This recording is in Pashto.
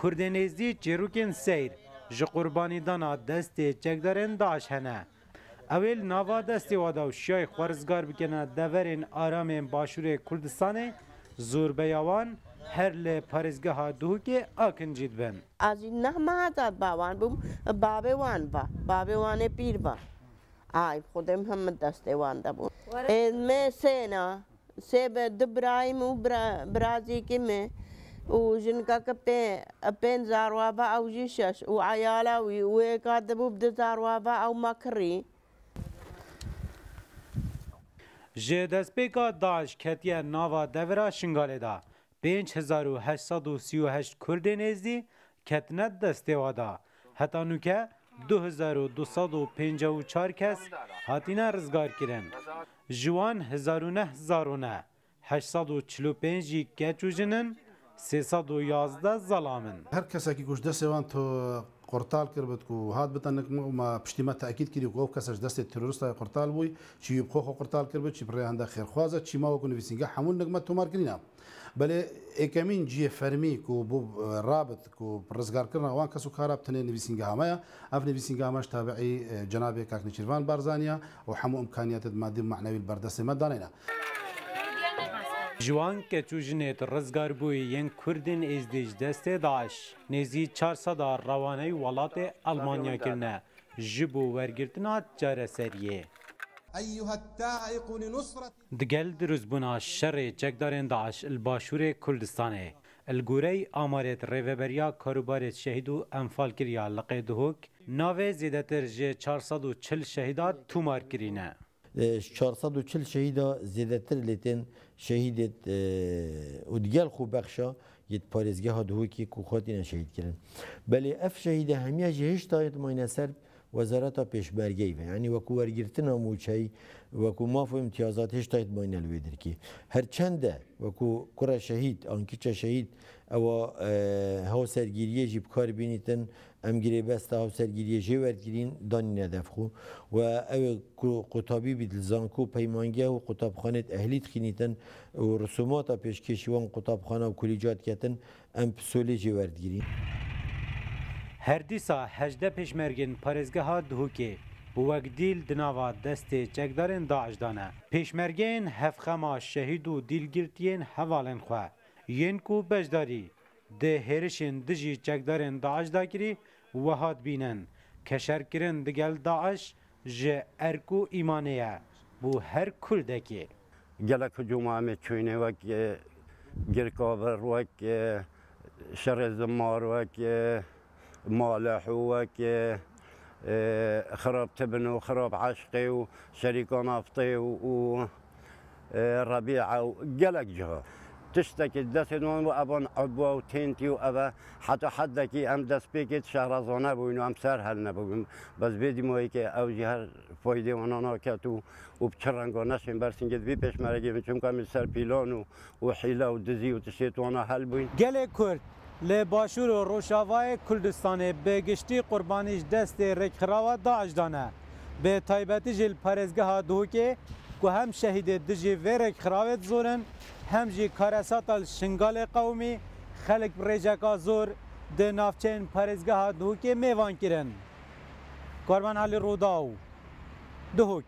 کردنیزی چیروکن سیر ج قربانی دانا دست چکدارن داعش هنه اویل ناوا دستی وادا و شیای خوارزگار بکنه دورین آرام باشور کردستان زور بیاوان هر ل پارزگاه دو که آکن جید بن از این نه مادر باوان بوم بابه وان بابه وان پیر با آی خودم هم دسته وان دبون می سینا سه دبرایم و برازی که می و جنکا که پین زاروابا او جیشش و عیالا و کاد بوب دزاروابا او مکری جه دستپیکا داعش کتیه ناوا دورا شنگاله دا 5838 کرد نزدی کتنت دسته وادا حتی نوکه 2254 کس هاتینا رزگار کرن جوان 1909 845 کچو جنن 311 ظلامن هر کسی که گوش دسته وان تو قرطال کرد کو هات بتنک ما پشتیمه تاکید کردی کو کسش دست تروریست قرطال بوی چی بخو قرطال کرد چی برای هنده خیر خوازه چی ما وکن ویسینگه همون نگمت تو مارکرینا بله اکمین جی فرمی کو بو رابط کو رزگار کردن وان کسو خراب تنه نویسینگه همه اف نویسینگه همش تابعی جناب کاکنچیروان بارزانیا و همو امکانیات مادی معنوی البردسته مدانینا جوان که چوجنیت رزگار بوی ین کردن ازدیج دست داعش نزی 400 روانه ولات آلمانیا کرنه جبو ورگرتنا جاره سریه دگل دروزبونا شر چکدارن داعش الباشور کردستانه الگوری آمارت ریوبریا کاروبارت شهیدو انفال کریا لقی دهوک ناوه زیدتر جه 440 شهیدات تومار کرینه 440 شهيدا زيادتر لتن شهيدة ودجال خو بخشا يت بارزجها دهوكي كوخاتنا شهيد كرن بل اف شهيدة هميا جهش تايت ماينا سرب وزارة پیشبرگی و یعنی وکو ورگرتنا موچهی وکو مافو امتیازات هش تايت ماينا الویدر کی هر چنده وکو کرا شهید آنکیچا شهید او هاو سرگیریه جیب کار بینیتن امگیری بسته هاو سرگیریه جی ورگیرین دانی ندفخو و او قطابی بیدلزانکو پیمانگه و قطاب خانت اهلیت خینیتن و رسوماتا پیشکشیوان قطاب خانه و کلیجات کتن ام پسولی جی وردگیرین هر دیسا 18 پیشمرگین پارزگاه دهوکی بوگدیل دناوا دست چکدارن داعش دانه پیشمرگین هفخما شهید و دیلگرتین حوالن خواه ین کو بجداری ده هرشین دجی چکدارن داعش داکری وهاد بینن کشر کرن دگل داعش جه ارکو ایمانیه بو هر کردکی گلک جمعه چوینه وک گرکاور وک شر زمار وک مالح وك خراب تبن وخراب عشقي وشريكان افطي وربيعه وقلق جها تشتكي دسنون وابن عبوا وتنتي وابا حتى حدكي ام دس بيكت شهرزانه بوين وام سرهل نبوين بس بدي مويك او جهر فايده وانا كاتو وبشرنگا نشين برسين قد بي بيش مرقي چون كامل سر بيلان وحيله ودزي وتشيت وانا حل بوين قلق كرد لباشور و روشاوای کردستان به گشتی قربانیش دست رکخراوه داعش دانه به تایبتی جل پرزگاه دهوکه که هم شهید دجی و رکخراوت زورن هم جی کارسات الشنگال قومی خلق ریجکا زور ده نافچین پرزگاه دهوکه میوان کرن کاربان حال روداو دهوک